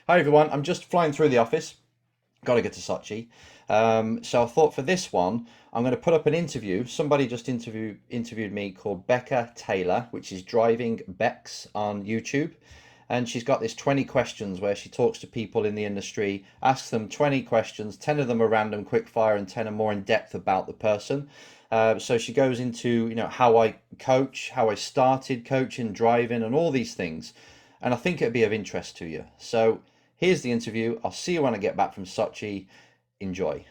Hi everyone, I'm just flying through the office. Got to get to Sochi. So I thought for this one, I'm going to put up an interview. Somebody just interviewed me called Becca Taylor, which is driving BEX on YouTube. And she's got this 20 questions where she talks to people in the industry, asks them 20 questions, 10 of them are random quick fire and 10 are more in depth about the person. So she goes into, how I coach, how I started coaching, driving, and all these things. And I think it'd be of interest to you. So here's the interview. I'll see you when I get back from Sochi. Enjoy.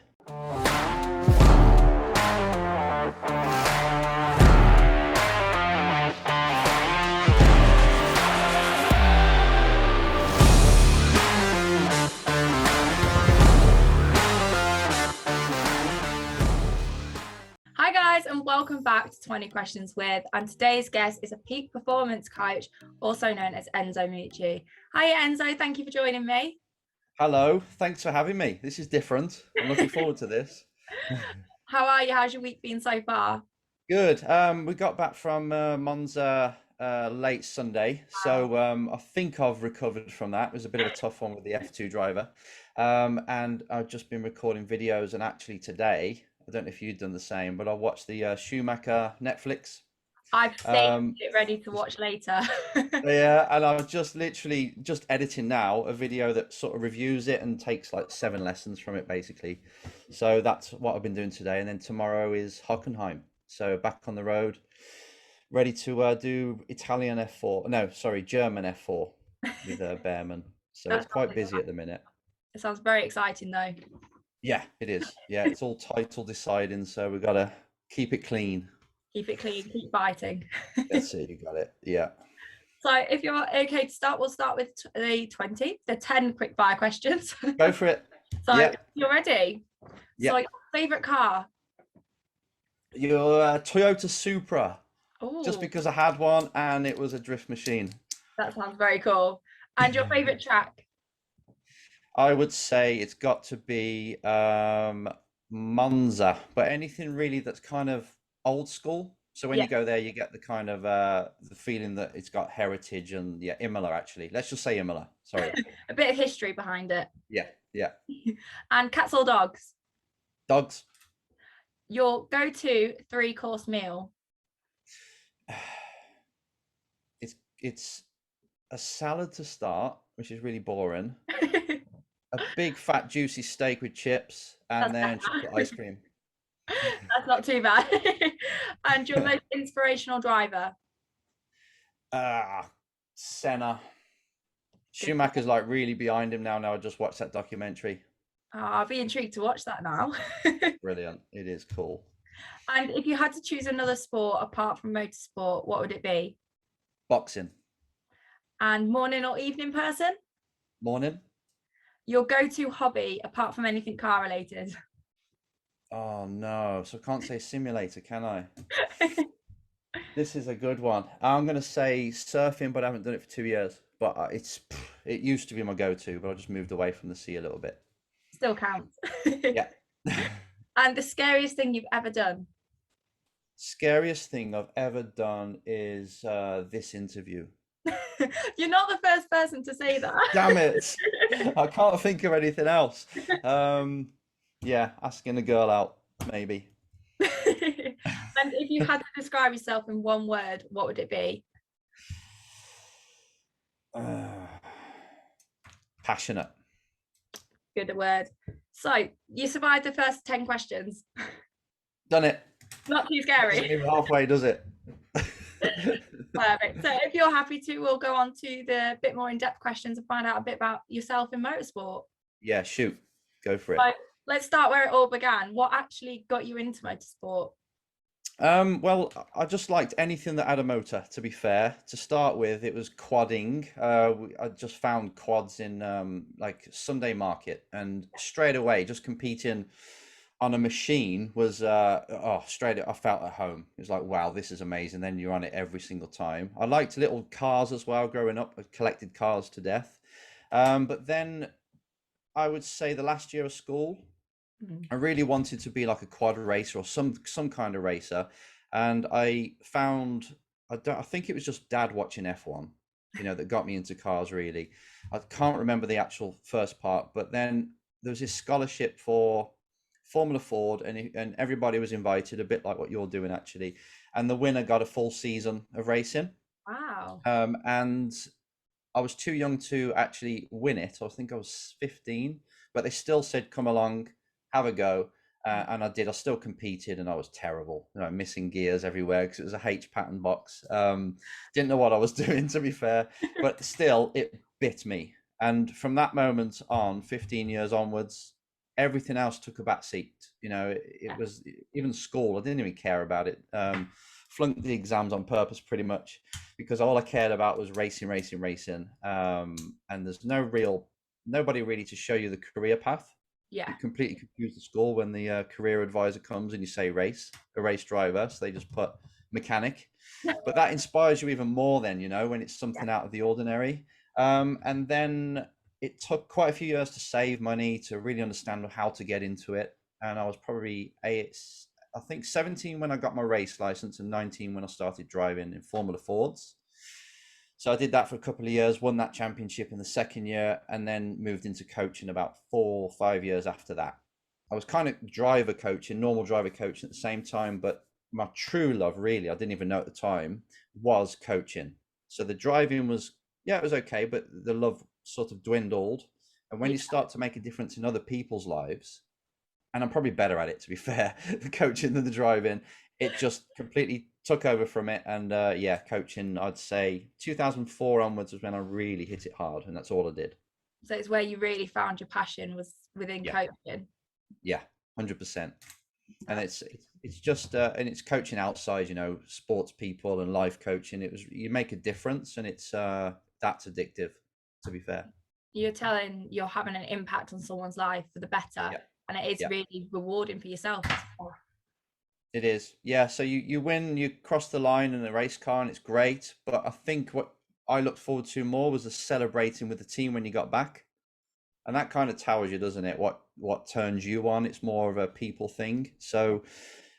Hi guys, and welcome back to 20 Questions With, and today's guest is a peak performance coach, also known as Enzo Mucci. Hi Enzo, thank you for joining me. Hello, thanks for having me. This is different. I'm looking forward to this. How are you? How's your week been so far? Good. We got back from Monza late Sunday, so I think I've recovered from that. It was a bit of a tough one with the F2 driver. And I've just been recording videos, and actually today, I don't know if you've done the same, but I watched the Schumacher Netflix. I've saved Um, it ready to watch later. Yeah, and I was just literally just editing now a video that sort of reviews it and takes like 7 lessons from it basically. So that's what I've been doing today, and then tomorrow is Hockenheim. So back on the road, ready to do Italian F4. No, sorry, German F4 with Bearman. So That it's sounds quite busy exciting. at the minute. It sounds very exciting though. Yeah, it is. Yeah, it's all title deciding, so we've got to keep it clean. Keep it clean, keep fighting. That's it, you got it. Yeah. So if you're okay to start, we'll start with the 10 quick fire questions. Go for it. So Yeah, you're ready. So yeah. your favorite car? Your Toyota Supra. Just Oh, because I had one and it was a drift machine. that sounds very cool. And your favorite track? I would say it's got to be Monza, but anything really that's kind of old school. So when Yeah, you go there, you get the kind of the feeling that it's got heritage and yeah, Imola actually. Let's just say Imola. Sorry. a bit of history behind it. Yeah, yeah. And cats or dogs? Dogs. Your go-to three-course meal? It's a salad to start, which is really boring. A big fat juicy steak with chips, and That's then chocolate better. ice cream. That's not too bad. And your most inspirational driver? Senna. Good. Schumacher's like really behind him now. Now I just watched that documentary. Oh, I'll be intrigued to watch that now. Brilliant. It is cool. And if you had to choose another sport apart from motorsport, what would it be? Boxing. And morning or evening person? Morning. Your go-to hobby apart from anything car related? Oh no. So I can't say simulator, can I? This is a good one. I'm gonna say surfing, but I haven't done it for 2 years. But it used to be my go-to, but I just moved away from the sea a little bit. Still counts. Yeah. And the scariest thing you've ever done? Scariest thing I've ever done is this interview. You're not the first person to say that. Damn it. I can't think of anything else. Yeah, asking a girl out, maybe. And if you had to describe yourself in one word, what would it be? Uh, Passionate. Good word. So you survived the first 10 questions. Done it. Not too Doesn't scary. even halfway, does it? Perfect. So if you're happy to, we'll go on to the bit more in-depth questions and find out a bit about yourself in motorsport. Yeah, shoot. Go for it. So let's start where it all began. What actually got you into motorsport? Well, I just liked anything that had a motor, to be fair. To start with, it was quadding. I just found quads in like Sunday market, and straight away, just competing on a machine was straight I felt at home. It was like, wow, this is amazing. Then you're on it every single time. I liked little cars as well growing up. I collected cars to death. But then I would say the last year of school, Mhm. I really wanted to be like a quad racer or some kind of racer, and I found I think it was just dad watching F1, that got me into cars really. I can't remember the actual first part, but then there was this scholarship for Formula Ford, and everybody was invited, a bit like what you're doing actually. And the winner got a full season of racing. Wow. And I was too young to actually win it. I think I was 15, but they still said, "Come along, have a go." And I did. I still competed, and I was terrible. Missing gears everywhere because it was a H pattern box. Didn't know what I was doing, to be fair, but still, it bit me. And from that moment on, 15 years onwards, everything else took a back seat. It Yeah. was even school. I didn't even care about it. Flunked the exams on purpose, pretty much, because all I cared about was racing, racing, racing. And there's nobody really to show you the career path. Yeah. You completely confuse the school when the career advisor comes and you say a race driver. So they just put mechanic. But that inspires you even more then, when it's Yeah. something out of the ordinary. And then it took quite a few years to save money to really understand how to get into it. And I was probably I think 17 when I got my race license and 19 when I started driving in Formula Fords. So I did that for a couple of years, won that championship in the second year, and then moved into coaching about 4 or 5 years after that. I was kind of driver coaching, normal driver coaching at the same time, but my true love, really, I didn't even know at the time, was coaching. So the driving was, yeah, it was okay, but the love sort of dwindled. And when Yeah. you start to make a difference in other people's lives, and I'm probably better at it, to be fair, the coaching than the driving, it just completely took over from it. And yeah, coaching, I'd say 2004 onwards was when I really hit it hard, and that's all I did. So it's where you really found your passion was within Yeah, coaching. yeah, 100%. And That's it's just and it's coaching outside, sports people and life coaching. You make a difference, and it's that's addictive, to be fair. you're having an impact on someone's life for the better, Yeah, and it is yeah. really rewarding for yourself. It is, yeah. So you win, you cross the line in a race car, and it's great. But I think what I looked forward to more was the celebrating with the team when you got back, and that kind of tells you, doesn't it? What turns you on? It's more of a people thing. So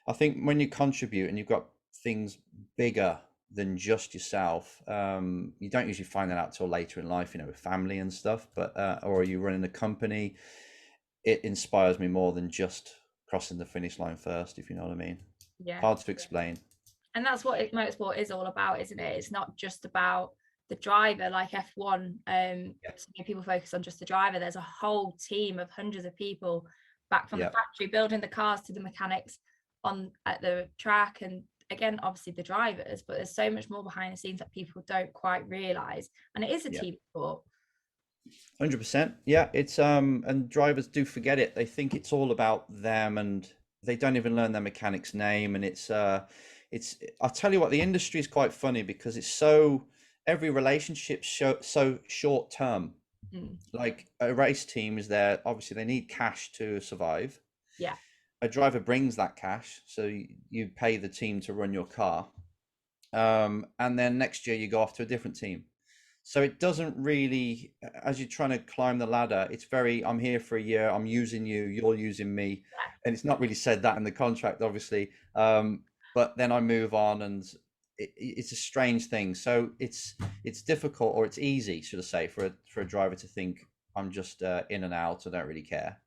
I think when you contribute and you've got things bigger than just yourself, you don't usually find that out till later in life, with family and stuff. But or you running a company, it inspires me more than just crossing the finish line first, if you know what I mean. Yeah. Hard to explain. And that's what motorsport is all about, isn't it? It's not just about the driver like F1. Yeah, So many people focus on just the driver. There's a whole team of hundreds of people back from the yeah, factory building the cars to the mechanics on at the track, and again, obviously the drivers. But there's so much more behind the scenes that people don't quite realize, and it is a yeah. team sport. 100%. Yeah, it's and drivers do forget it. They think it's all about them, and they don't even learn their mechanic's name. And it's I'll tell you what, the industry is quite funny because every relationship so short term. Mm. Like a race team is there, obviously they need cash to survive. Yeah. A driver brings that cash, so you pay the team to run your car. And then next year you go off to a different team. So it doesn't really, as you're trying to climb the ladder, it's very, I'm here for a year, I'm using you, you're using me. And it's not really said that in the contract, obviously. But then I move on, and it's a strange thing. So it's difficult, or it's easy, should I say, for a driver to think I'm just in and out, I don't really care.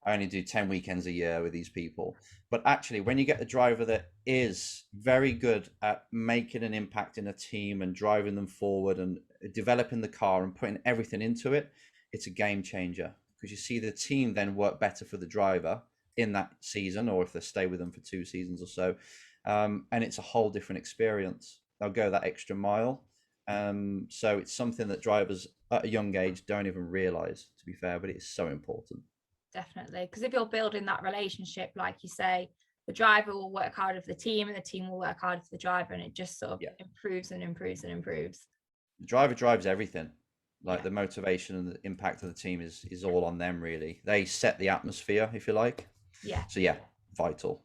I only do 10 weekends a year with these people. But actually, when you get the driver that is very good at making an impact in a team and driving them forward and developing the car and putting everything into it, it's a game changer, because you see the team then work better for the driver in that season, or if they stay with them for 2 seasons or so. And it's a whole different experience. They'll go that extra mile. So it's something that drivers at a young age don't even realize, to be fair, but it is so important. Definitely, because if you're building that relationship, like you say, the driver will work harder for the team and the team will work harder for the driver, and it just sort of Yeah. improves and improves and improves. The driver drives everything. Like Yeah. the motivation and the impact of the team is all on them, really. They set the atmosphere, if you like. Yeah. So yeah, vital.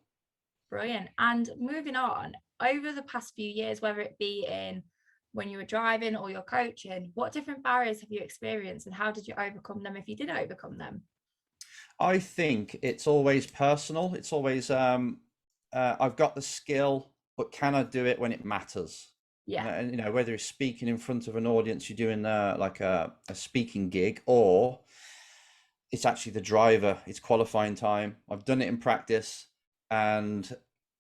Brilliant. And moving on, over the past few years, whether it be in when you were driving or you're coaching, what different barriers have you experienced and how did you overcome them if you did overcome them? I think it's always personal. It's always I've got the skill, but can I do it when it matters? Yeah. And you know, whether you're speaking in front of an audience, you're doing like a speaking gig, or it's actually the driver, it's qualifying time. I've done it in practice, and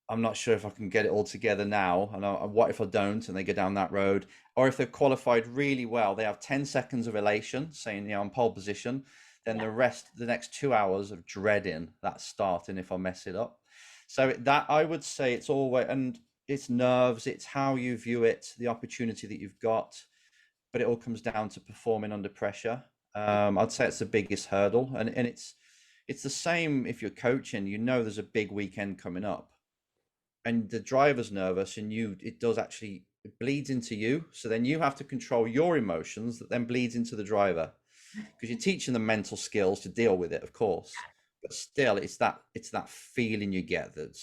I'm not sure if I can get it all together now. And what if I don't and they go down that road? Or if they're qualified really well, they have 10 seconds of elation, saying, I'm pole position. Then Yeah. the next 2 hours of dreading that start, and if I mess it up. So that, I would say, it's always, and it's nerves, it's how you view it, the opportunity that you've got, but it all comes down to performing under pressure. I'd say it's the biggest hurdle, and it's the same if you're coaching. There's a big weekend coming up, and the driver's nervous, and it does actually, it bleeds into you. So then you have to control your emotions, that then bleeds into the driver, because you're teaching them mental skills to deal with it, of course. But still, it's that feeling you get that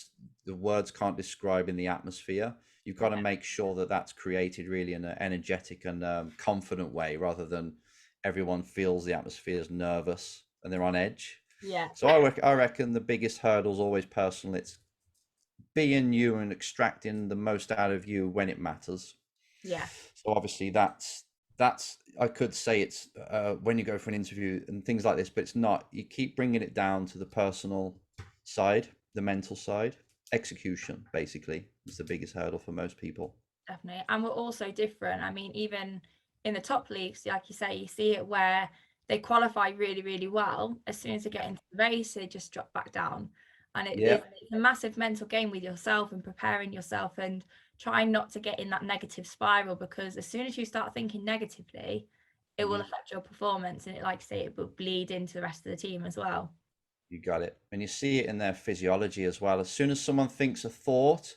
the words can't describe in the atmosphere. You've got to make sure that that's created really in an energetic and confident way, rather than everyone feels the atmosphere is nervous and they're on edge. Yeah. So I reckon the biggest hurdle is always personal. It's being you and extracting the most out of you when it matters. Yeah. So obviously that's I could say it's when you go for an interview and things like this, but it's not. You keep bringing it down to the personal side, the mental side. Execution basically is the biggest hurdle for most people. Definitely. And we're also different. I mean, even in the top leagues, like you say, you see it where they qualify really, really well. As soon as they get into the race, they just drop back down. And Yeah. it's a massive mental game with yourself and preparing yourself and trying not to get in that negative spiral, because as soon as you start thinking negatively, it will Hmm. affect your performance. And like I say, it will bleed into the rest of the team as well. You got it. And you see it in their physiology as well. As soon as someone thinks a thought,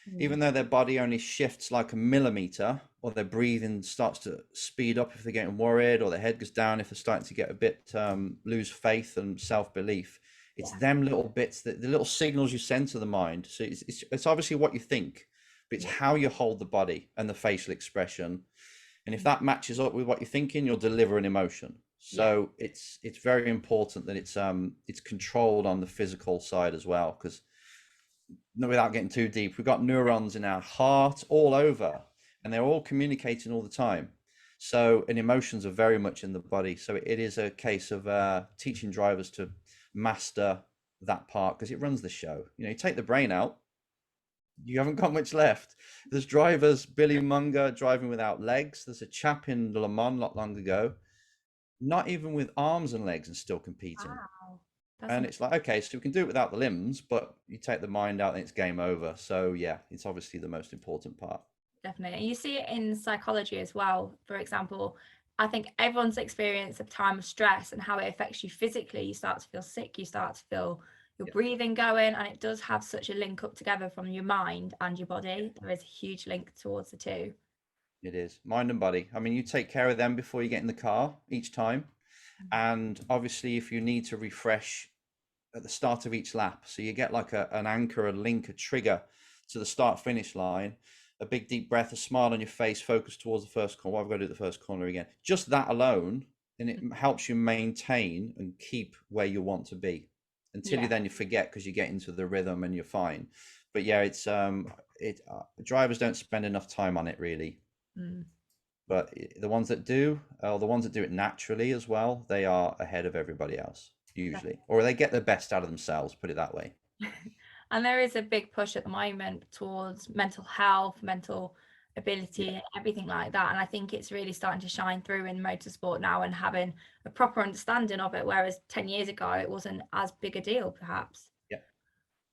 Mm. even though their body only shifts like a millimeter, or their breathing starts to speed up if they're getting worried, or their head goes down if they're starting to get a bit lose faith and self-belief, it's Yeah. them little bits, that the little signals you send to the mind. So it's obviously what you think, but it's Yeah. how you hold the body and the facial expression. And if that matches up with what you're thinking, you'll deliver an emotion. Yeah. So it's very important that it's controlled on the physical side as well, because without getting too deep, we've got neurons in our heart all over, and they're all communicating all the time. So, and emotions are very much in the body. So it is a case of teaching drivers to master that part, because it runs the show. You take the brain out, you haven't got much left. There's drivers, Billy Munger driving without legs. There's a chap in Le Mans not long ago, not even with arms and legs, and still competing. Wow. That's And it's like, okay, so we can do it without the limbs, but you take the mind out and it's game over. So yeah, it's obviously the most important part. Definitely. And you see it in psychology as well. For example, I think everyone's experienced a time of stress and how it affects you physically. You start to feel sick, you start to feel your Yeah, breathing going, and it does have such a link up together from your mind and your body. There is a huge link towards the two. it is mind and body. I mean, you take care of them before you get in the car each time. And obviously, if you need to refresh at the start of each lap, so you get like an anchor, a link, a trigger to the start finish line, a big deep breath, a smile on your face, focus towards the first corner. Well, I've got to do the first corner again. Just that alone, and it helps you maintain and keep where you want to be until Yeah. you forget, because you get into the rhythm and you're fine. But yeah, drivers don't spend enough time on it really. Mm. But the ones that do, or the ones that do it naturally as well, they are ahead of everybody else usually, or they get the best out of themselves. Put it that way. And there is a big push at the moment towards mental health, mental Yeah, ability, everything like that. And I think it's really starting to shine through in motorsport now and having a proper understanding of it. Whereas 10 years ago, it wasn't as big a deal, perhaps. yeah,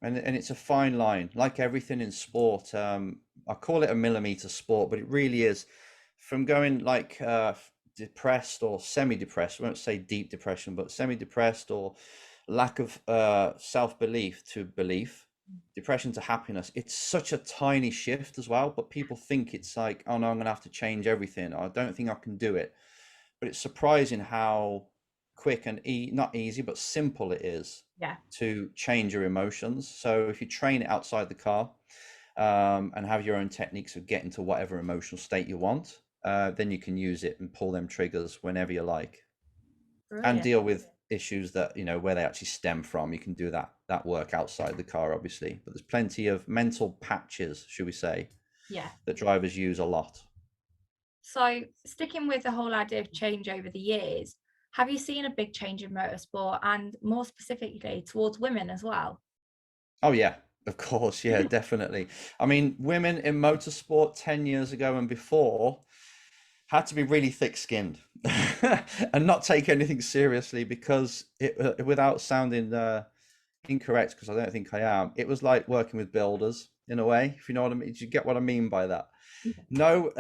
and it's a fine line, like everything in sport. I call it a millimeter sport, but it really is. From going like depressed or semi-depressed, I won't say deep depression, but semi-depressed or lack of self-belief to belief, depression to happiness. It's such a tiny shift as well, but people think it's like, oh no, I'm gonna have to change everything. I don't think I can do it. But it's surprising how quick and not easy, but simple it is Yeah. to change your emotions. So if you train it outside the car, and have your own techniques of getting to whatever emotional state you want, then you can use it and pull them triggers whenever you like, and Brilliant. deal with issues that where they actually stem from. You can do that work outside the car, obviously, but there's plenty of mental patches, should we say, Yeah. that drivers use a lot. So sticking with the whole idea of change over the years, have you seen a big change in motorsport and more specifically towards women as well? Oh yeah, of course, yeah, definitely. I mean, women in motorsport 10 years ago and before had to be really thick-skinned and not take anything seriously because without sounding incorrect, because I don't think I am, it was like working with builders in a way, if you know what I mean. Do you get what I mean by that? No,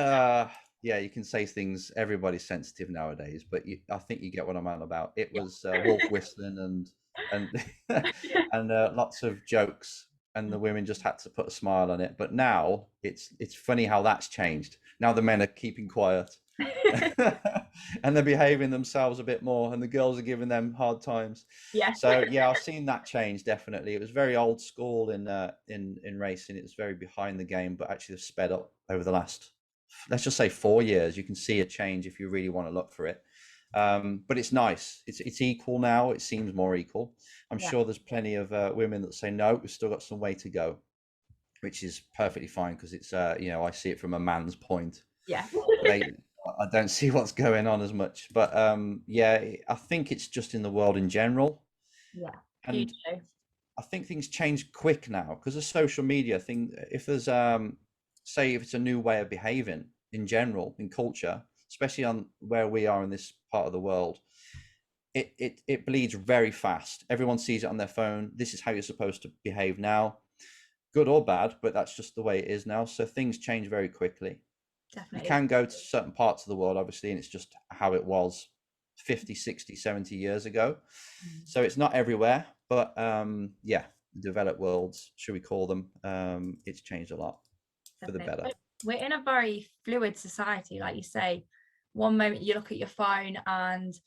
yeah, you can say things. Everybody's sensitive nowadays, but I think you get what I'm on about. It was wolf whistling and and lots of jokes, and the women just had to put a smile on it. But now it's funny how that's changed. Now the men are keeping quiet, and they're behaving themselves a bit more, and the girls are giving them hard times. Yeah. So yeah, I've seen that change definitely. It was very old school in racing. It was very behind the game, but actually they've sped up over the last, let's just say, 4 years. You can see a change if you really want to look for it. But it's nice. It's equal now. It seems more equal. I'm Yeah. sure there's plenty of women that say no, we've still got some way to go, which is perfectly fine because it's I see it from a man's point. Yeah. I don't see what's going on as much, but yeah, I think it's just in the world in general, Yeah. and Hugely. I think things change quick now because of social media thing. If there's say if it's a new way of behaving in general in culture, especially on where we are in this part of the world, it bleeds very fast. Everyone sees it on their phone. This is how you're supposed to behave now, good or bad, but that's just the way it is now. So things change very quickly. You Definitely. can go to certain parts of the world, obviously, and it's just how it was 50, 60, 70 years ago. So it's not everywhere, but yeah, developed worlds, should we call them, it's changed a lot for the Definitely. better. We're in a very fluid society, like you say. One moment you look at your phone and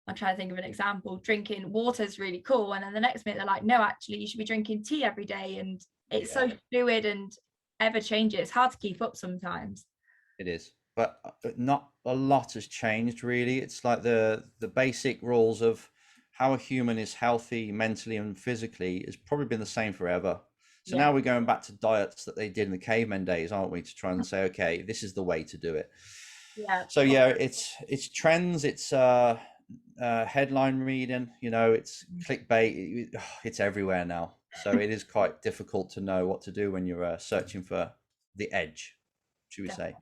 I'm trying to think of an example, drinking water is really cool. And then the next minute they're like, no, actually, you should be drinking tea every day. And it's Yeah, so fluid and ever changing. It's hard to keep up sometimes. it is. But not a lot has changed really. It's like the basic rules of how a human is healthy mentally and physically has probably been the same forever. So Yeah. now we're going back to diets that they did in the caveman days, aren't we? To try and say, okay, this is the way to do it. Yeah. So yeah, it's trends, it's headline reading, it's clickbait, it's everywhere now. So it is quite difficult to know what to do when you're searching for the edge, should we say.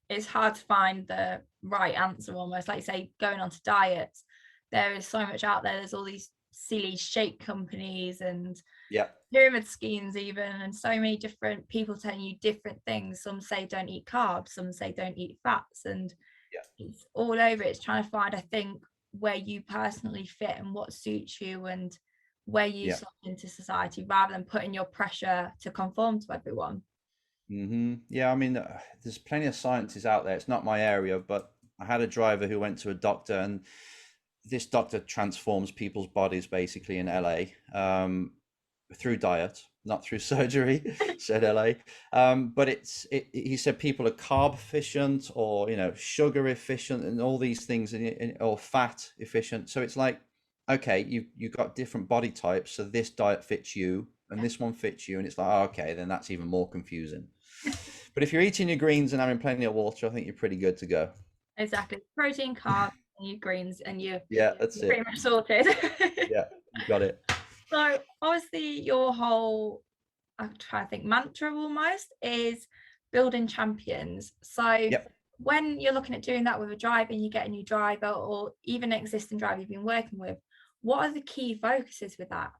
It's hard to find the right answer almost. Like you say, going on to diets, there is so much out there. There's all these silly shake companies and Yeah, pyramid schemes even, and so many different people telling you different things. Some say don't eat carbs, some say don't eat fats, and yeah. it's all over. It's trying to find, I think, where you personally fit and what suits you and where you Yeah. slot into society rather than putting your pressure to conform to everyone. Yeah, I mean, there's plenty of sciences out there. It's not my area, but I had a driver who went to a doctor, and this doctor transforms people's bodies basically in LA, through diet, not through surgery, said LA. But he said people are carb efficient or, sugar efficient and all these things, or fat efficient. So it's like, okay, you've got different body types. So this diet fits you and this one fits you. And it's like, oh, okay, then that's even more confusing. But if you're eating your greens and having plenty of water, I think you're pretty good to go. Exactly. Protein, carbs, and your greens, and Yeah, that's you're pretty it. much sorted. Yeah, you got it. So obviously your whole, I'm trying to think, mantra almost is building champions. So Yep. when you're looking at doing that with a driver and you get a new driver or even an existing driver you've been working with, what are the key focuses with that?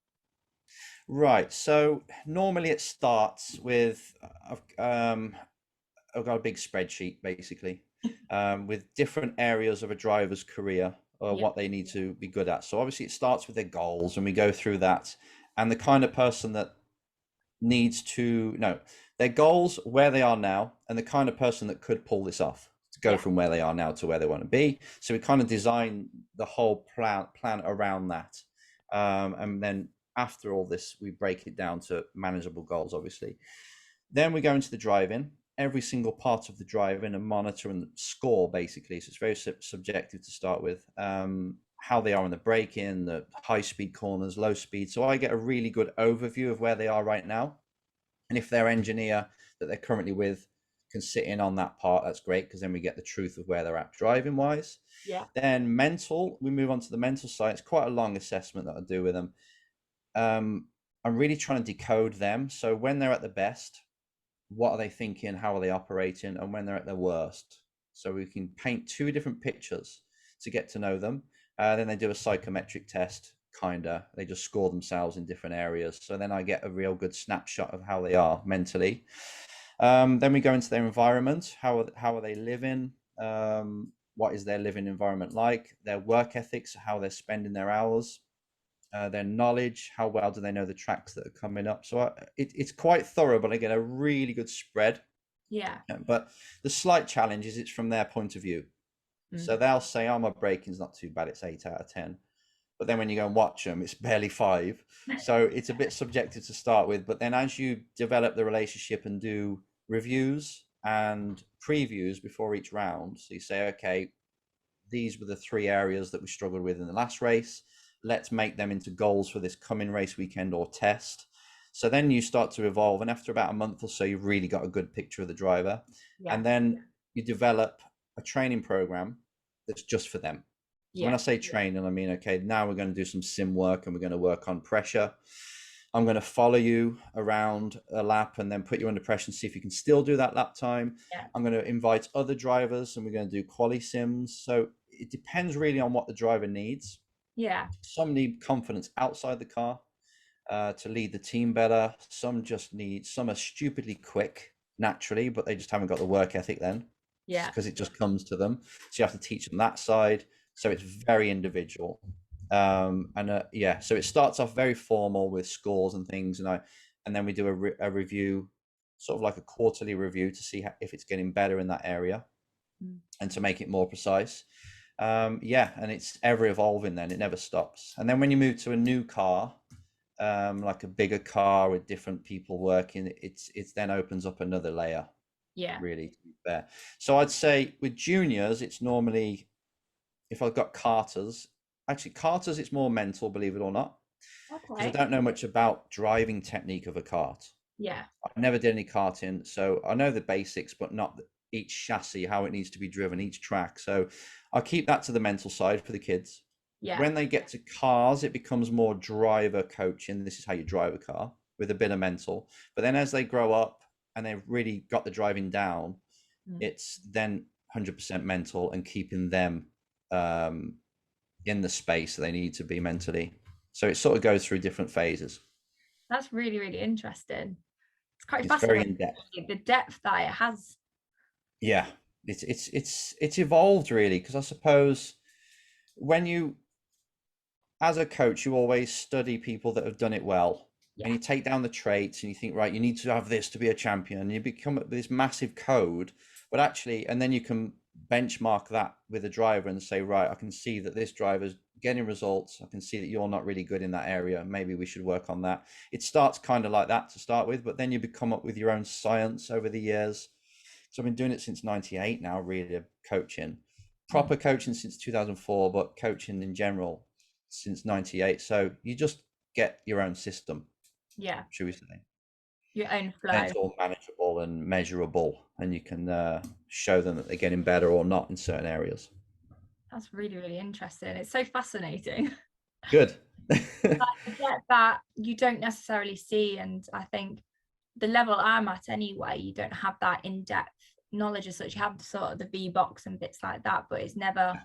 Right. So normally it starts with I've got a big spreadsheet basically, with different areas of a driver's career or Yeah. what they need to be good at. So obviously it starts with their goals, and we go through that, and the kind of person that needs to know their goals, where they are now, and the kind of person that could pull this off to go Yeah. from where they are now to where they want to be. So we kind of design the whole plan around that, and then after all this, we break it down to manageable goals, obviously. Then we go into the driving, every single part of the driving, and monitor and score basically. So it's very subjective to start with. How they are in the braking, the high speed corners, low speed. So I get a really good overview of where they are right now. And if their engineer that they're currently with can sit in on that part, that's great, because then we get the truth of where they're at driving wise. Yeah. Then mental, we move on to the mental side. It's quite a long assessment that I do with them. I'm really trying to decode them. So when they're at the best, what are they thinking? How are they operating? And when they're at their worst, so we can paint two different pictures to get to know them. Then they do a psychometric test, kinda. They just score themselves in different areas. So then I get a real good snapshot of how they are mentally. Then we go into their environment. How are they living? What is their living environment like? Their work ethics, how they're spending their hours. Their knowledge, how well do they know the tracks that are coming up? So it's quite thorough, but I get a really good spread. Yeah. But the slight challenge is it's from their point of view. So they'll say, oh, my braking's not too bad, it's 8 out of 10. But then when you go and watch them, it's barely 5. So it's a bit subjective to start with. But then as you develop the relationship and do reviews and previews before each round, so you say, okay, these were the 3 areas that we struggled with in the last race. Let's make them into goals for this coming race weekend or test. So then you start to evolve. And after about a month or so, you've really got a good picture of the driver. Yeah. And then you develop a training program that's just for them. So when I say training, I mean, okay, now we're going to do some sim work and we're going to work on pressure. I'm going to follow you around a lap and then put you under pressure and see if you can still do that lap time. Yeah. I'm going to invite other drivers and we're going to do quali sims. So it depends really on what the driver needs. Yeah. Some need confidence outside the car to lead the team better. Some are stupidly quick naturally, but they just haven't got the work ethic then. Yeah. Because it just comes to them. So you have to teach them that side. So it's very individual. So it starts off very formal with scores and things, and then we do a review, sort of like a quarterly review to see if it's getting better in that area, and to make it more precise. And it's ever evolving. Then it never stops. And then when you move to a new car, like a bigger car with different people working, it's then opens up another layer. Yeah. Really, to be fair. So I'd say with juniors, it's normally, if I've got carters, it's more mental, believe it or not, because I don't know much about driving technique of a kart. Yeah. I never did any karting, so I know the basics, but not each chassis, how it needs to be driven, each track. So I'll keep that to the mental side for the kids. Yeah. When they get to cars, it becomes more driver coaching. This is how you drive a car with a bit of mental. But then as they grow up and they've really got the driving down, it's then 100% mental and keeping them in the space they need to be mentally. So it sort of goes through different phases. That's really, really interesting. It's quite It's very fascinating, in depth. the depth that it has. Yeah, it's evolved really, because I suppose when you, as a coach, you always study people that have done it well. Yeah. And you take down the traits and you think, right, you need to have this to be a champion. And you become this massive code, but actually, and then you can benchmark that with a driver and say, right, I can see that this driver's getting results. I can see that you're not really good in that area. Maybe we should work on that. It starts kind of like that to start with, but then you become up with your own science over the years. So I've been doing it since 98 now, really, coaching. Proper coaching since 2004, but coaching in general since 98. So you just get your own system. Yeah. Should we say? Your own flow. And it's all manageable and measurable, and you can show them that they're getting better or not in certain areas. That's really, really interesting. It's so fascinating. Good. I get that you don't necessarily see, and I think the level I'm at anyway, you don't have that in-depth knowledge as such. You have sort of the V-box and bits like that, but it's never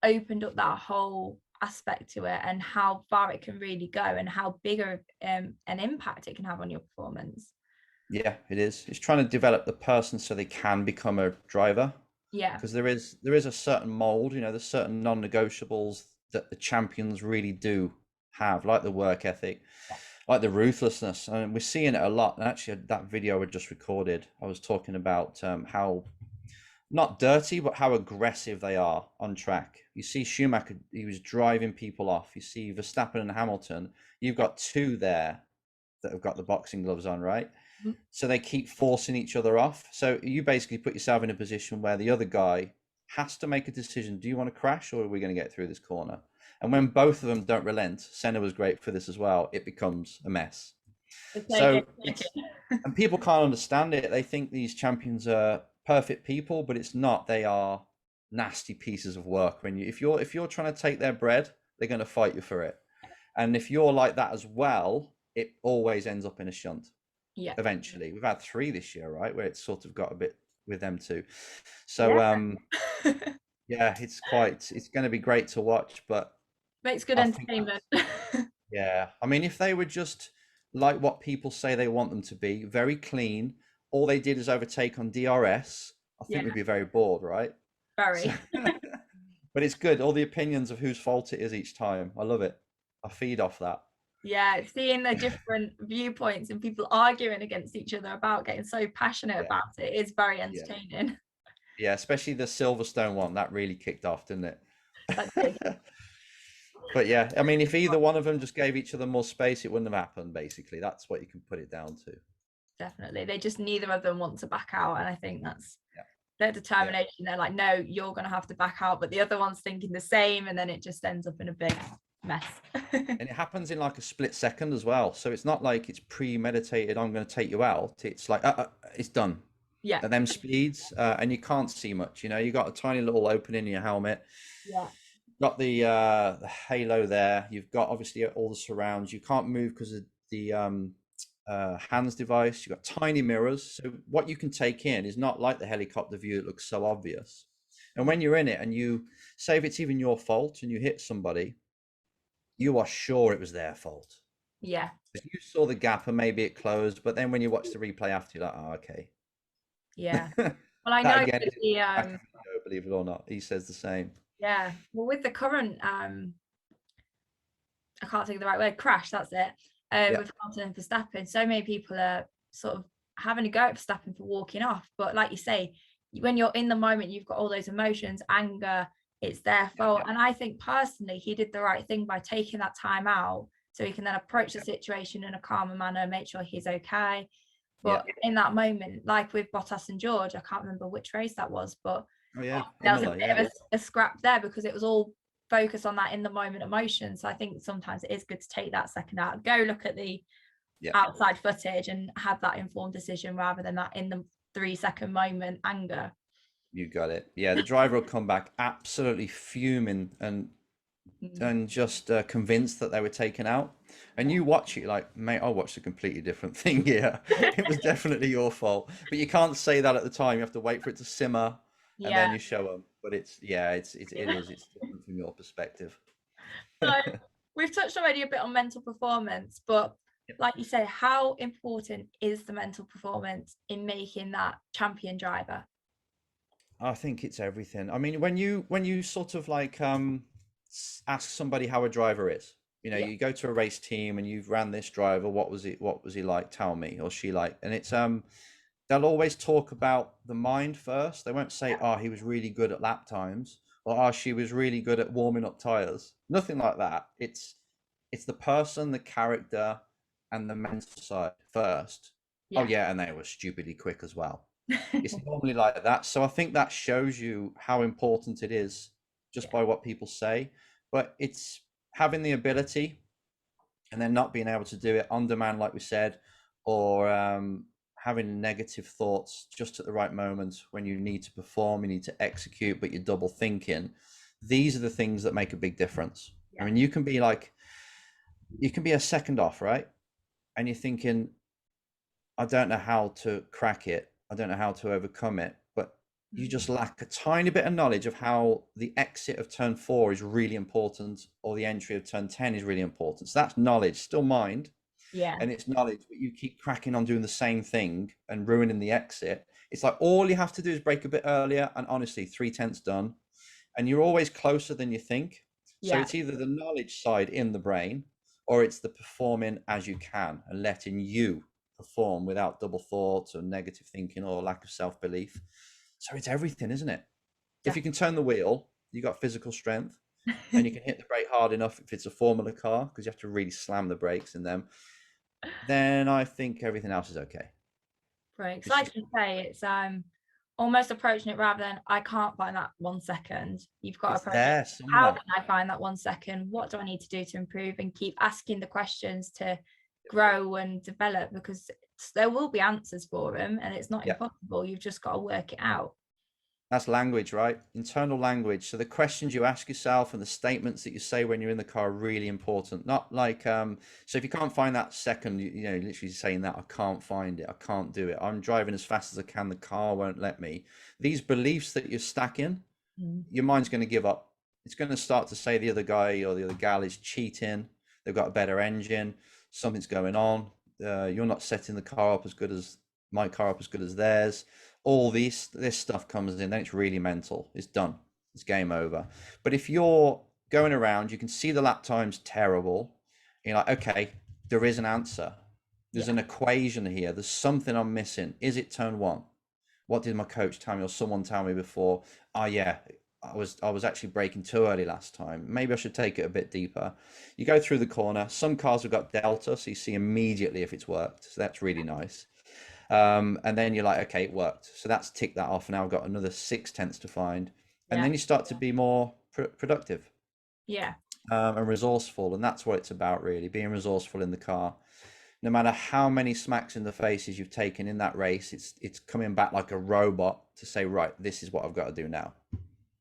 opened up that whole aspect to it and how far it can really go and how bigger an impact it can have on your performance. Yeah, it is. It's trying to develop the person so they can become a driver. Yeah. Because there is a certain mold, there's certain non-negotiables that the champions really do have, like the work ethic, like the ruthlessness. And we're seeing it a lot. And actually, that video I just recorded, I was talking about how not dirty, but how aggressive they are on track. You see Schumacher, he was driving people off. You see Verstappen and Hamilton. You've got 2 there that have got the boxing gloves on, right? So they keep forcing each other off. So you basically put yourself in a position where the other guy has to make a decision. Do you want to crash, or are we going to get through this corner? And when both of them don't relent, Senna was great for this as well, it becomes a mess. So and people can't understand it. They think these champions are perfect people, but it's not. They are nasty pieces of work. When you if you're trying to take their bread, they're going to fight you for it. And if you're like that as well, it always ends up in a shunt Yeah. eventually. We've had 3 this year, right, where it's sort of got a bit with them too. So Yeah. yeah, it's going to be great to watch, but Makes good I think entertainment. yeah. I mean, if they were just like what people say they want them to be, very clean, all they did is overtake on DRS, I Yeah, think we'd be very bored, right? So, very. but it's good. All the opinions of whose fault it is each time. I love it. I feed off that. Yeah, seeing the different viewpoints and people arguing against each other about getting so passionate Yeah. about it is very Yeah. entertaining. Yeah. Especially the Silverstone one. That really kicked off, didn't it? That did. But yeah, I mean, if either one of them just gave each other more space, it wouldn't have happened, basically. That's what you can put it down to. Definitely. They just, neither of them want to back out. And I think that's Yeah. their Yeah. determination. They're like, no, you're going to have to back out. But the other one's thinking the same. And then it just ends up in a big mess. And it happens in like a split second as well. So it's not like it's premeditated, I'm going to take you out. It's like, it's done. Yeah. At them speeds, and you can't see much. You know, you got a tiny little opening in your helmet. Yeah. Got the halo there. You've got obviously all the surrounds. You can't move because of the hands device. You've got tiny mirrors. So what you can take in is not like the helicopter view that looks so obvious. And when you're in it and you say if it's even your fault and you hit somebody, you are sure it was their fault. Yeah. You saw the gap and maybe it closed, but then when you watch the replay after, you're like, oh, okay. Yeah. Well, I That know again with is the video, believe it or not. He says the same. yeah. Well, with the current I can't think of the right word, crash, that's it. Yeah. With Hamilton and Verstappen, so many people are sort of having a go at Verstappen for walking off. But like you say, when you're in the moment, you've got all those emotions, anger, it's their fault. And I think personally, he did the right thing by taking that time out so he can then approach the situation in a calmer manner, make sure he's okay. But in that moment, like with Bottas and George, I can't remember which race that was, but Oh yeah, there was a Imola, bit of a scrap there because it was all focused on that in the moment emotion. So I think sometimes it is good to take that second out, go look at the outside footage and have that informed decision rather than that in the 3-second moment anger. You got it. Yeah, the driver will come back absolutely fuming and just convinced that they were taken out. And you watch it like, mate, I watched a completely different thing here. It was definitely your fault. But you can't say that at the time. You have to wait for it to simmer and then you show them. But it's different from your perspective. So we've touched already a bit on mental performance, but like you say, how important is the mental performance in making that champion driver? I think it's everything. I mean, when you sort of like ask somebody how a driver is, you know, you go to a race team and you've ran this driver, what was he like? Tell me, or she like, and it's they'll always talk about the mind first. They won't say, oh, he was really good at lap times, or oh, she was really good at warming up tires. Nothing like that. It's the person, the character, and the mental side first. Oh yeah, and they were stupidly quick as well. It's normally like that. So I think that shows you how important it is just by what people say. But it's having the ability and then not being able to do it on demand, like we said, or having negative thoughts just at the right moment when you need to perform, you need to execute, but you're double thinking. These are the things that make a big difference. I mean, you can be a second off, right? And you're thinking, I don't know how to crack it. I don't know how to overcome it, but you just lack a tiny bit of knowledge of how the exit of turn 4 is really important, or the entry of turn 10 is really important. So that's knowledge, still mind. Yeah. And it's knowledge, but you keep cracking on doing the same thing and ruining the exit. It's like all you have to do is brake a bit earlier, and honestly, 3/10 done. And you're always closer than you think. So it's either the knowledge side in the brain, or it's the performing as you can and letting you perform without double thoughts or negative thinking or lack of self-belief. So it's everything, isn't it? If you can turn the wheel, you got physical strength, and you can hit the brake hard enough if it's a Formula car, because you have to really slam the brakes in them, then I think everything else is okay. Right. Like you say, it's almost approaching it rather than I can't find that 1 second. You've got to approach it. How can I find that 1 second? What do I need to do to improve? And keep asking the questions to grow and develop, because there will be answers for them and it's not Yeah. impossible. You've just got to work it out. That's language, right? Internal language. So the questions you ask yourself and the statements that you say when you're in the car are really important. Not like, so if you can't find that second, you know, literally saying that, I can't find it, I can't do it, I'm driving as fast as I can, the car won't let me. These beliefs that you're stacking, your mind's going to give up. It's going to start to say the other guy or the other gal is cheating, they've got a better engine, something's going on, you're not setting the car up as good as my car up as good as theirs. All this stuff comes in, then it's really mental. It's done. It's game over. But if you're going around, you can see the lap time's terrible. You're like, okay, there is an answer. There's an equation here. There's something I'm missing. Is it turn one? What did my coach tell me or someone tell me before? Oh yeah, I was actually braking too early last time. Maybe I should take it a bit deeper. You go through the corner. Some cars have got delta, so you see immediately if it's worked. So that's really nice. And then you're like, okay, it worked. So that's ticked that off. Now I've got another 6/10 to find. And then you start to be more productive Yeah. and resourceful. And that's what it's about, really, being resourceful in the car. No matter how many smacks in the faces you've taken in that race, it's coming back like a robot to say, right, this is what I've got to do now.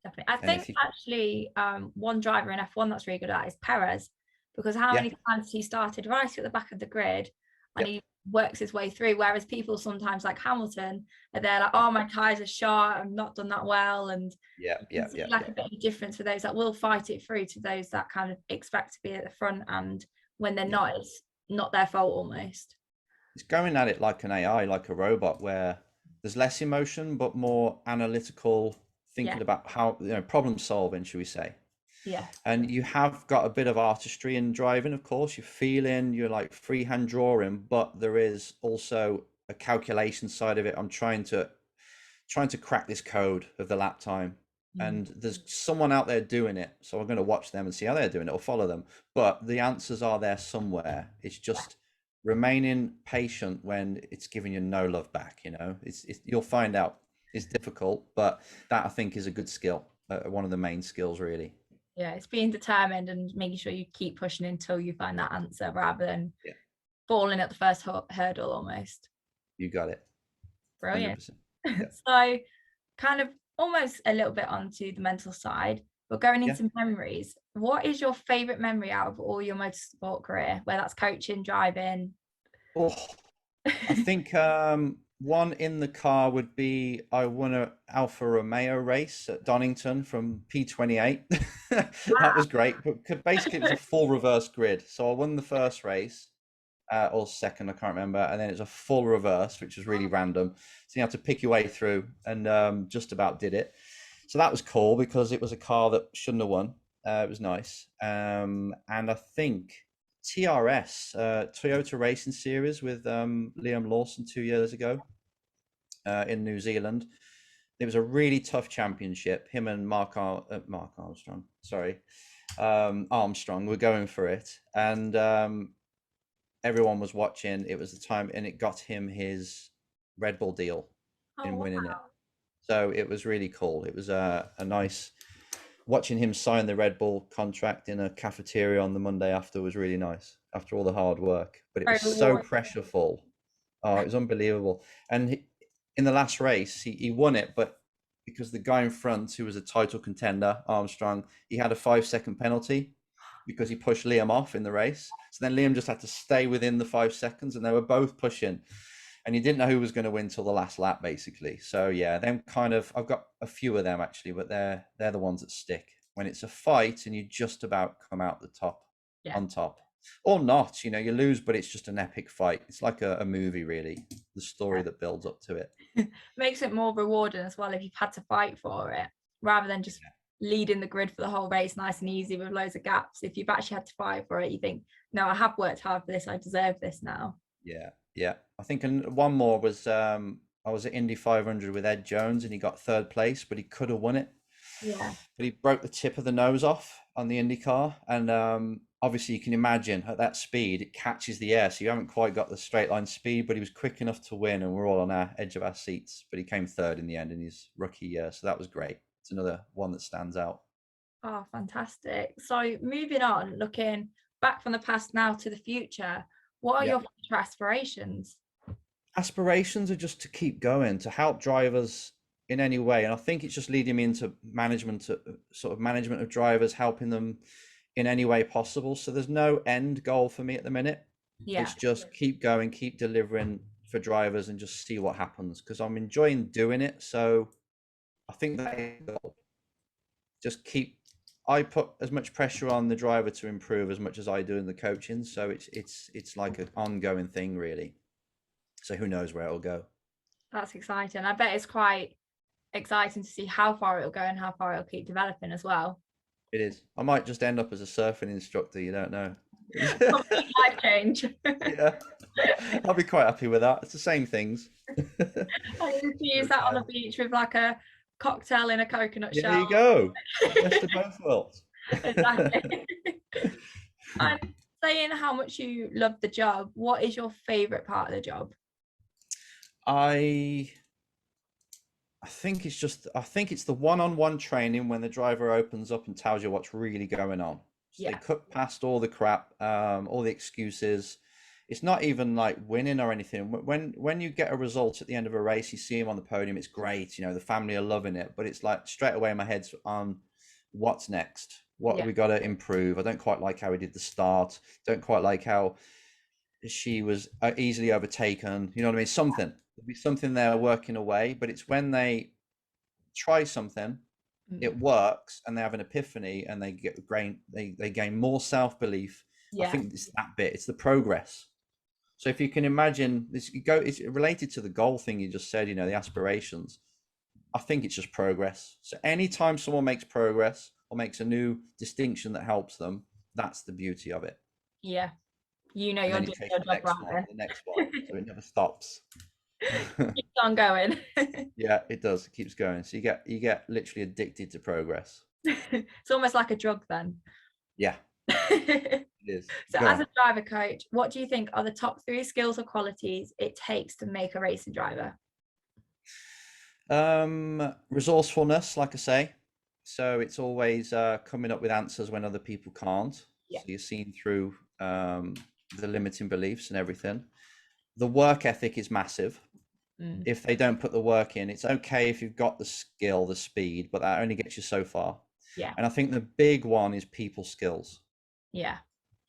Definitely. I And think if you, actually one driver in F1 that's really good at is Perez, because how yeah, many times he started right at the back of the grid and yep, he works his way through, whereas people sometimes like Hamilton are there like, yep, oh, my tyres are short, I've not done that well. And yep, you can yep, see yep, like a yep, bit of a difference for those that will fight it through to those that kind of expect to be at the front, and when they're yep. not, it's not their fault almost. It's going at it like an AI, like a robot, where there's less emotion but more analytical, Yeah. thinking about how, you know, problem solving, should we say. Yeah. And you have got a bit of artistry in driving, of course. You're feeling, you're like freehand drawing, but there is also a calculation side of it. I'm trying to crack this code of the lap time. And there's someone out there doing it. So I'm going to watch them and see how they're doing it or follow them. But the answers are there somewhere. It's just remaining patient when it's giving you no love back, you know. It's you'll find out. It's difficult, but that I think is a good skill. One of the main skills, really. Yeah, it's being determined and making sure you keep pushing until you find that answer rather than Yeah, falling at the first hurdle almost. you got it. Brilliant. 100%. Yeah. So kind of almost a little bit onto the mental side, but going Yeah. into memories, what is your favorite memory out of all your motorsport career, whether that's coaching, driving? Oh, I think one in the car would be I won a Alfa Romeo race at Donington from P28. That was great. But basically, it was a full reverse grid. So I won the first race, or second, I can't remember. And then it's a full reverse, which was really random. So you have to pick your way through, and just about did it. So that was cool because it was a car that shouldn't have won. It was nice. And I think TRS, Toyota Racing Series with Liam Lawson 2 years ago in New Zealand. It was a really tough championship. Him and Mark Armstrong, sorry, Armstrong were going for it. And everyone was watching. It was the time, and it got him his Red Bull deal Oh, in wow. winning it. So it was really cool. It was a nice watching him sign the Red Bull contract in a cafeteria on the Monday after was really nice after all the hard work. But it Very was so rewarding. pressureful. Oh, it was unbelievable. And in the last race, he won it, but because the guy in front, who was a title contender, Armstrong, he had a 5 second penalty because he pushed Liam off in the race. So then Liam just had to stay within the 5 seconds, and they were both pushing. And you didn't know who was going to win till the last lap, basically. So yeah, them kind of, I've got a few of them actually, but they're the ones that stick when it's a fight and you just about come out the top, Yeah. on top, or not. You know, you lose, but it's just an epic fight. It's like a movie, really. The story that builds up to it. Makes it more rewarding as well if you've had to fight for it rather than just leading the grid for the whole race nice and easy with loads of gaps. If you've actually had to fight for it, you think, no, I have worked hard for this, I deserve this now. Yeah, yeah. I think one more was I was at Indy 500 with Ed Jones, and he got third place, but he could have won it. Yeah. But he broke the tip of the nose off on the Indy car, and obviously you can imagine at that speed it catches the air, so you haven't quite got the straight line speed. But he was quick enough to win, and we're all on our edge of our seats. But he came third in the end in his rookie year, so that was great. It's another one that stands out. Oh, fantastic. So moving on, looking back from the past now to the future, What are Yeah. your future aspirations? Aspirations are just to keep going, to help drivers in any way. And I think it's just leading me into management, sort of management of drivers, helping them in any way possible. So there's no end goal for me at the minute. Yeah. It's just keep going, keep delivering for drivers and just see what happens because I'm enjoying doing it. So I think that just keep, I put as much pressure on the driver to improve as much as I do in the coaching. So it's like an ongoing thing really. So who knows where it'll go. That's exciting. I bet it's quite exciting to see how far it'll go and how far it'll keep developing as well. It is. I might just end up as a surfing instructor. You don't know. Complete life change. Yeah, I'll be quite happy with that. It's the same things. I used to use that on the beach with like a cocktail in a coconut Yeah, shell. there you go. Best of both worlds. Exactly. And saying how much you love the job, what is your favorite part of the job? I think it's the one-on-one training when the driver opens up and tells you what's really going on. So they Yeah. cut past all the crap, all the excuses. It's not even like winning or anything. When you get a result at the end of a race, you see him on the podium, it's great. You know, the family are loving it, but it's like straight away my head's on what's next. What have Yeah. we got to improve? I don't quite like how we did the start. Don't quite like how she was easily overtaken. You know what I mean? There'll be something there working away, but it's when they try something, it works, and they have an epiphany, and they gain more self belief. I Yeah. think it's that bit. It's the progress. So if you can imagine this, it's related to the goal thing you just said. You know, the aspirations. I think it's just progress. So anytime someone makes progress or makes a new distinction that helps them, that's the beauty of it. Yeah. You know And you're then you doing chase your the job next right one, then. the next one. So it never stops. Keeps on going. Yeah, it does. It keeps going. So you get literally addicted to progress. It's almost like a drug then. Yeah, So it is. Go as on. a driver coach, what do you think are the top 3 skills or qualities it takes to make a racing driver? Resourcefulness, like I say. So it's always coming up with answers when other people can't. Yeah. So you're seen through the limiting beliefs and everything. The work ethic is massive. If they don't put the work in, it's okay if you've got the skill, the speed, but that only gets you so far. Yeah. And I think the big one is people skills. Yeah.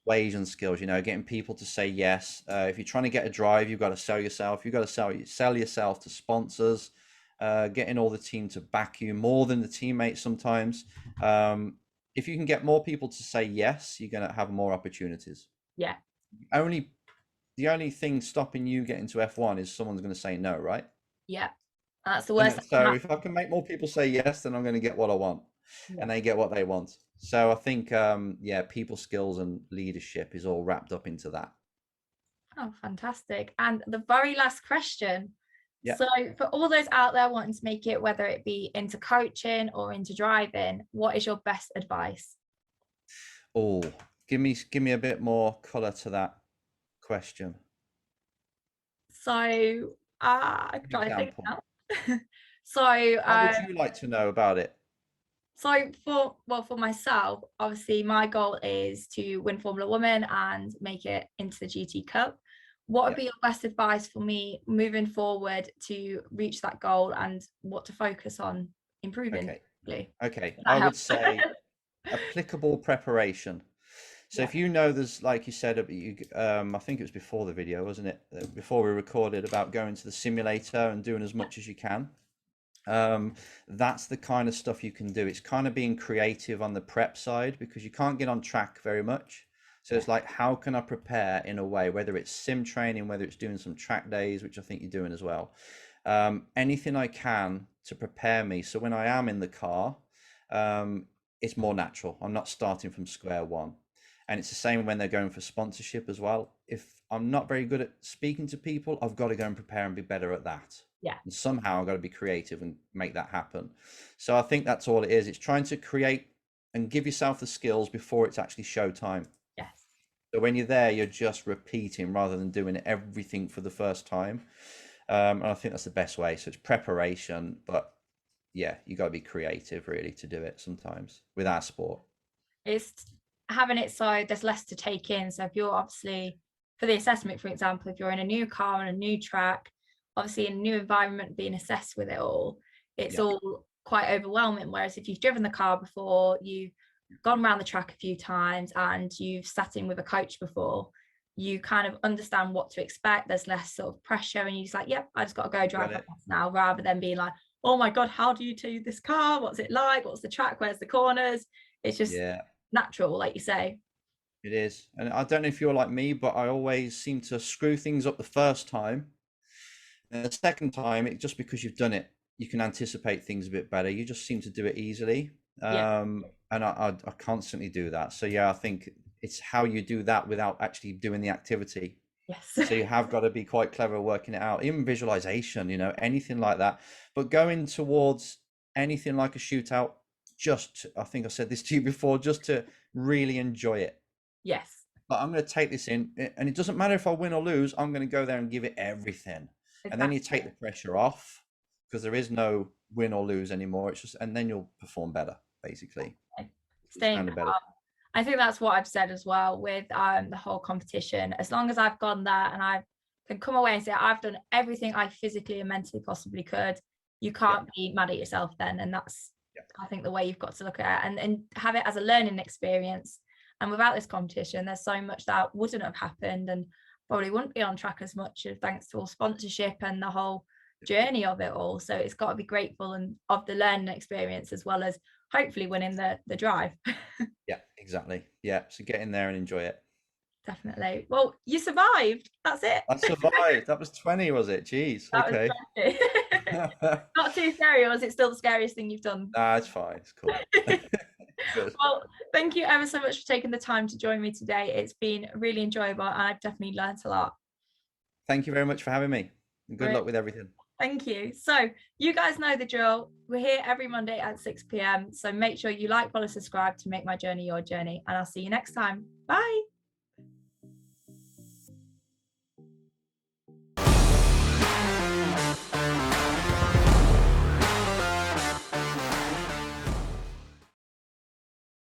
Ways skills, you know, getting people to say yes. If you're trying to get a drive, you've got to sell yourself. You've got to sell yourself to sponsors, getting all the team to back you more than the teammates sometimes. If you can get more people to say yes, you're going to have more opportunities. Yeah. The only thing stopping you getting to F1 is someone's going to say no, right? Yeah. That's the worst. So if I can make more people say yes, then I'm going to get what I want, and they get what they want. So I think, yeah, people skills and leadership is all wrapped up into that. Oh, fantastic. And the very last question. Yeah. So for all those out there wanting to make it, whether it be into coaching or into driving, what is your best advice? Oh, give me a bit more color to that question. So I'm trying to think Example. now. So What would you like to know about it? so for myself, obviously my goal is to win Formula Woman and make it into the GT Cup. What would Yeah. be your best advice for me moving forward to reach that goal and what to focus on improving? Okay. That I would helps. say applicable preparation. So Yeah. if you know there's, like you said, I think it was before the video, wasn't it? Before we recorded about going to the simulator and doing as much as you can. That's the kind of stuff you can do. It's kind of being creative on the prep side because you can't get on track very much. So it's like, how can I prepare in a way, whether it's sim training, whether it's doing some track days, which I think you're doing as well. Anything I can to prepare me. So when I am in the car, it's more natural. I'm not starting from square one. And it's the same when they're going for sponsorship as well. If I'm not very good at speaking to people, I've got to go and prepare and be better at that. Yeah. And somehow I've got to be creative and make that happen. So I think that's all it is. It's trying to create and give yourself the skills before it's actually show time. Yes. So when you're there, you're just repeating rather than doing everything for the first time. And I think that's the best way. So it's preparation, but yeah, you got to be creative really to do it sometimes with our sport. It's having it so there's less to take in. So if you're obviously for the assessment, for example, if you're in a new car on a new track, obviously in a new environment, being assessed with it all, it's Yeah, all quite overwhelming. Whereas if you've driven the car before, you've gone around the track a few times, and you've sat in with a coach before, you kind of understand what to expect. There's less sort of pressure, and you're just like, yep, I just got to go drive got like it. this now, rather than being like, oh my God, how do you do this car? What's it like? What's the track? Where's the corners? It's just Yeah, natural, like you say. it is. And I don't know if you're like me, but I always seem to screw things up the first time. And the second time, it just because you've done it, you can anticipate things a bit better. You just seem to do it easily. Yeah. And I constantly do that. So yeah, I think it's how you do that without actually doing the activity. Yes. So you have got to be quite clever working it out, even visualization, anything like that. But going towards anything like a shootout, just, I think I said this to you before, just to really enjoy it. Yes. But I'm going to take this in, and it doesn't matter if I win or lose. I'm going to go there and give it everything, and then you take Exactly. the pressure off because there is no win or lose anymore. It's just, and then you'll perform better, basically. You'll Staying stand a better. calm. I think that's what I've said as well with the whole competition. As long as I've gone there and I can come away and say I've done everything I physically and mentally possibly could, you Yeah, can't be mad at yourself then. And that's, yeah, I think, the way you've got to look at it, and have it as a learning experience. And without this competition, there's so much that wouldn't have happened, and probably wouldn't be on track as much, thanks to all sponsorship and the whole journey of it all. So it's got to be grateful and of the learning experience, as well as hopefully winning the drive. yeah, exactly. Yeah, so get in there and enjoy it. Definitely. Well, you survived. That's it. I survived. That was 20, was it? Jeez. That was Okay. 20. Not too scary, or is it still the scariest thing you've done? Nah, it's fine. It's cool. Good. Well, thank you ever so much for taking the time to join me today. It's been really enjoyable, and I've definitely learnt a lot. Thank you very much for having me. And good Great. luck with everything. Thank you. So you guys know the drill. We're here every Monday at 6 p.m. So make sure you like, follow, subscribe to make my journey your journey. And I'll see you next time. Bye.